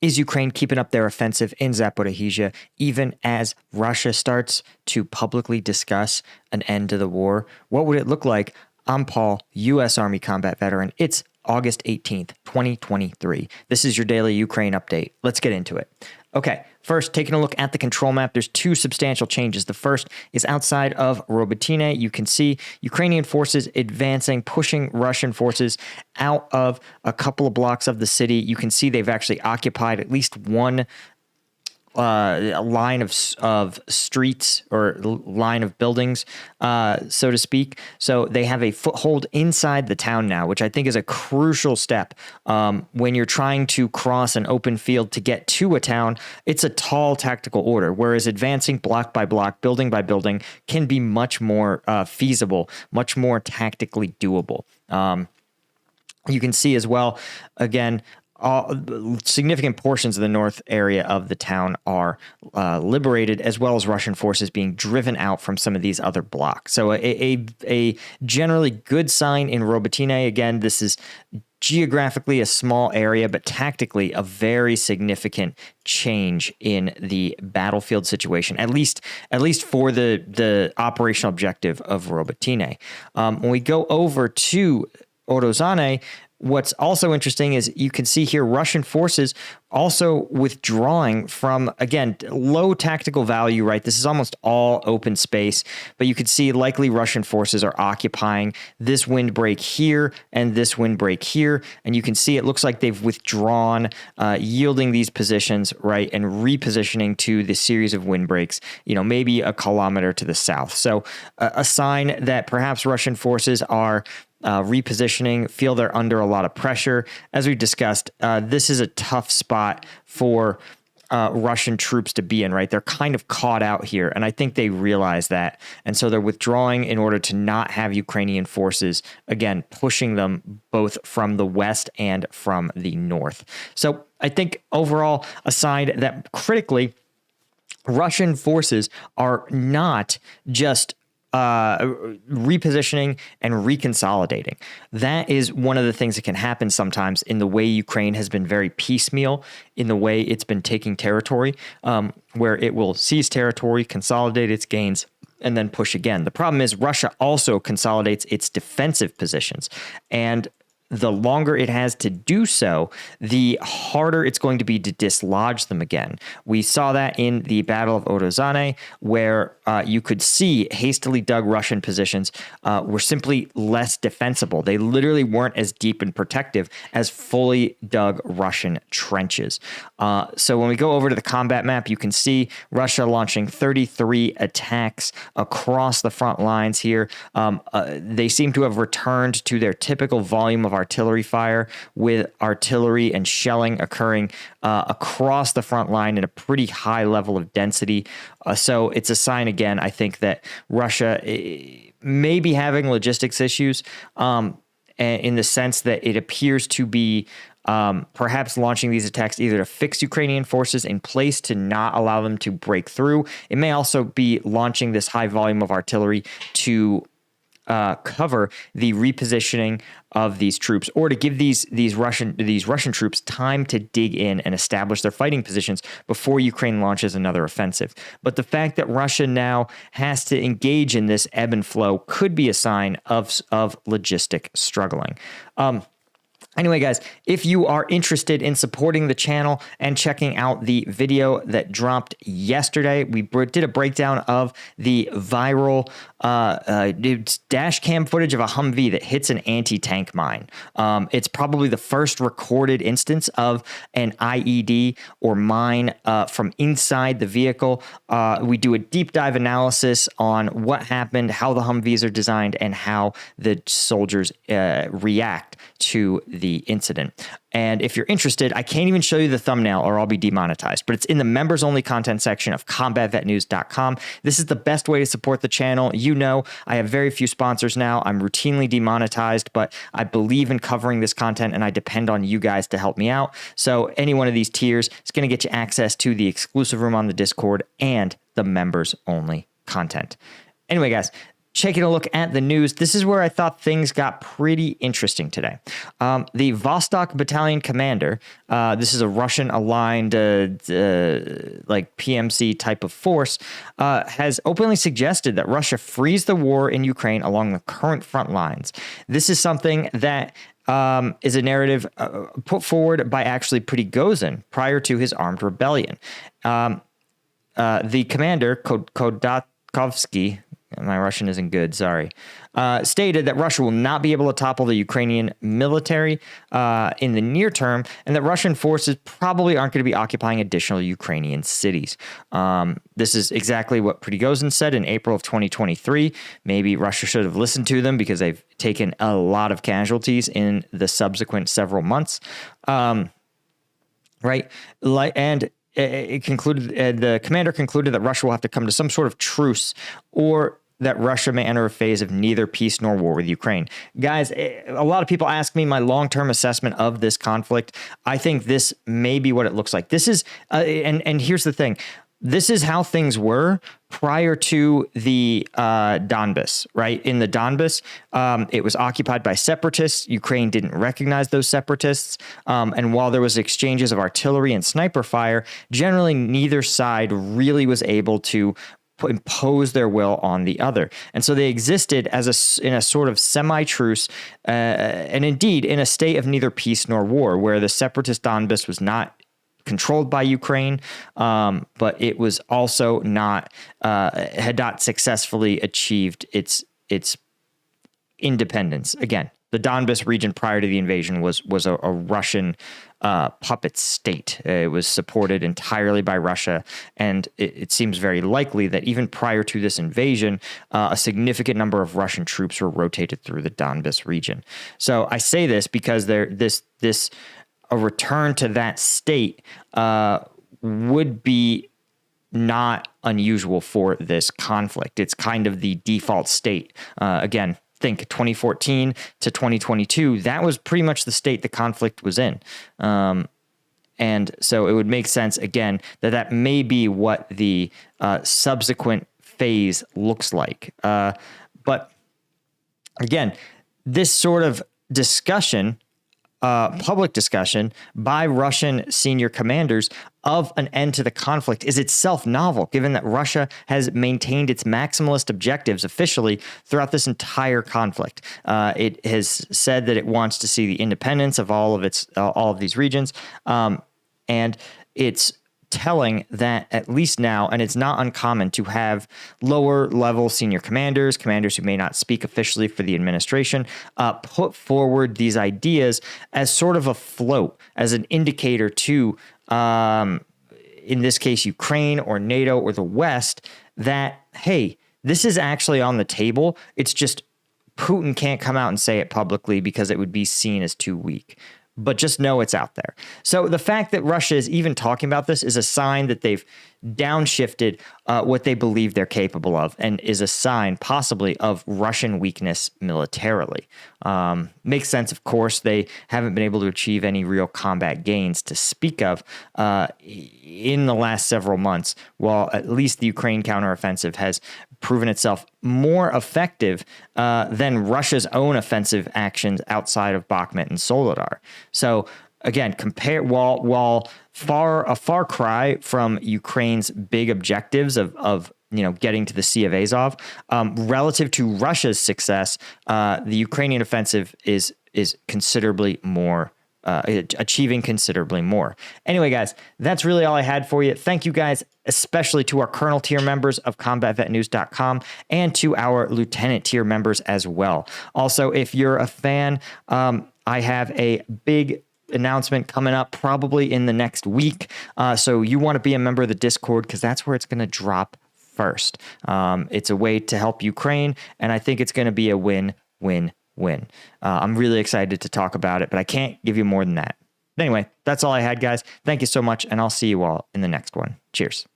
Is Ukraine keeping up their offensive in Zaporizhia even as Russia starts to publicly discuss an end to the war? What would it look like? I'm Paul, U.S. Army combat veteran. It's August 18th, 2023. This is your daily Ukraine update. Let's get into it. Okay, first, taking a look at the control map, there's two substantial changes. The first is outside of Robotyne. You can see Ukrainian forces advancing, pushing Russian forces out of a couple of blocks of the city. You can see they've actually occupied at least one a line of streets or line of buildings, so to speak. So they have a foothold inside the town now, which I think is a crucial step. When you're trying to cross an open field to get to a town, it's a tall tactical order, whereas advancing block by block, building by building can be much more feasible, much more tactically doable. You can see as well, again, significant portions of the north area of the town are liberated, as well as Russian forces being driven out from some of these other blocks. So a generally good sign in Robotyne. Again, this is geographically a small area, but tactically a very significant change in the battlefield situation, at least for the operational objective of Robotyne. When we go over to Orozane, what's also interesting is you can see here Russian forces also withdrawing from, again, low tactical value, right? This is almost all open space, but you can see likely Russian forces are occupying this windbreak here and this windbreak here. And you can see it looks like they've withdrawn, yielding these positions, right, and repositioning to the series of windbreaks, maybe a kilometer to the south. So a sign that perhaps Russian forces are repositioning, feel they're under a lot of pressure. As we discussed, this is a tough spot for Russian troops to be in, right? They're kind of caught out here, and I think they realize that. And so they're withdrawing in order to not have Ukrainian forces, again, pushing them both from the west and from the north. So I think overall a sign that critically Russian forces are not just repositioning and reconsolidating. That is one of the things that can happen sometimes in the way Ukraine has been very piecemeal, in the way it's been taking territory, where it will seize territory, consolidate its gains, and then push again. The problem is Russia also consolidates its defensive positions, and the longer it has to do so, the harder it's going to be to dislodge them again. We saw that in the Battle of Orozane, where you could see hastily dug Russian positions were simply less defensible. They literally weren't as deep and protective as fully dug Russian trenches. So when we go over to the combat map, you can see Russia launching 33 attacks across the front lines here. They seem to have returned to their typical volume of artillery fire, with artillery and shelling occurring across the front line in a pretty high level of density. So it's a sign, again, I think, that Russia may be having logistics issues in the sense that it appears to be perhaps launching these attacks either to fix Ukrainian forces in place to not allow them to break through. It may also be launching this high volume of artillery to cover the repositioning of these troops, or to give these Russian troops time to dig in and establish their fighting positions before Ukraine launches another offensive. But the fact that Russia now has to engage in this ebb and flow could be a sign of logistic struggling. Anyway, guys, if you are interested in supporting the channel and checking out the video that dropped yesterday, we did a breakdown of the viral dash cam footage of a Humvee that hits an anti-tank mine. It's probably the first recorded instance of an IED or mine from inside the vehicle. We do a deep dive analysis on what happened, how the Humvees are designed, and how the soldiers react to the incident. And if you're interested, I can't even show you the thumbnail or I'll be demonetized, but it's in the members only content section of combatvetnews.com. This is the best way to support the channel. I have very few sponsors now. I'm routinely demonetized, but I believe in covering this content and I depend on you guys to help me out. So any one of these tiers is going to get you access to the exclusive room on the Discord and the members only content. Anyway, guys, taking a look at the news, this is where I thought things got pretty interesting today. The Vostok Battalion commander, this is a Russian-aligned like PMC type of force, has openly suggested that Russia freeze the war in Ukraine along the current front lines. This is something that is a narrative put forward by actually Prigozhin prior to his armed rebellion. The commander, Kodkovsky, my Russian isn't good, sorry, stated that Russia will not be able to topple the Ukrainian military in the near term, and that Russian forces probably aren't going to be occupying additional Ukrainian cities. This is exactly what Prigozhin said in April of 2023. Maybe Russia should have listened to them because they've taken a lot of casualties in the subsequent several months. Right? And it concluded, the commander concluded that Russia will have to come to some sort of truce, or that Russia may enter a phase of neither peace nor war with Ukraine. Guys, a lot of people ask me my long-term assessment of this conflict. I think this may be what it looks like. This is, and here's the thing. This is how things were prior to the Donbas, right? In the Donbas, it was occupied by separatists. Ukraine didn't recognize those separatists. And while there was exchanges of artillery and sniper fire, generally neither side really was able to impose their will on the other. And so they existed as in a sort of semi-truce, and indeed in a state of neither peace nor war, where the separatist Donbas was not controlled by Ukraine, but it was also not had not successfully achieved its independence. Again, the Donbas region prior to the invasion was a Russian puppet state. It was supported entirely by Russia, and it seems very likely that even prior to this invasion, a significant number of Russian troops were rotated through the Donbas region. So I say this because a return to that state would be not unusual for this conflict. It's kind of the default state. Again, think 2014 to 2022, that was pretty much the state the conflict was in. And so it would make sense, again, that may be what the subsequent phase looks like. But again, this sort of discussion, public discussion by Russian senior commanders of an end to the conflict is itself novel, given that Russia has maintained its maximalist objectives officially throughout this entire conflict. It has said that it wants to see the independence of all of these regions, and it's telling that at least now, and it's not uncommon to have lower level senior commanders who may not speak officially for the administration, put forward these ideas as sort of a float, as an indicator to, in this case, Ukraine or NATO or the West, that, hey, this is actually on the table. It's just Putin can't come out and say it publicly because it would be seen as too weak. But just know it's out there. So the fact that Russia is even talking about this is a sign that they've downshifted what they believe they're capable of, and is a sign possibly of Russian weakness militarily. Makes sense, of course. They haven't been able to achieve any real combat gains to speak of in the last several months, while at least the Ukraine counteroffensive has proven itself more effective than Russia's own offensive actions outside of Bakhmut and Soledar. So again, while a far cry from Ukraine's big objectives of getting to the Sea of Azov, relative to Russia's success, the Ukrainian offensive is considerably more. Achieving considerably more. Anyway, guys, that's really all I had for you. Thank you guys, especially to our Colonel tier members of CombatVetNews.com and to our Lieutenant tier members as well. Also, if you're a fan, I have a big announcement coming up probably in the next week. So you want to be a member of the Discord, because that's where it's going to drop first. It's a way to help Ukraine, and I think it's going to be a win-win-win. I'm really excited to talk about it, but I can't give you more than that. Anyway, that's all I had, guys. Thank you so much, and I'll see you all in the next one. Cheers.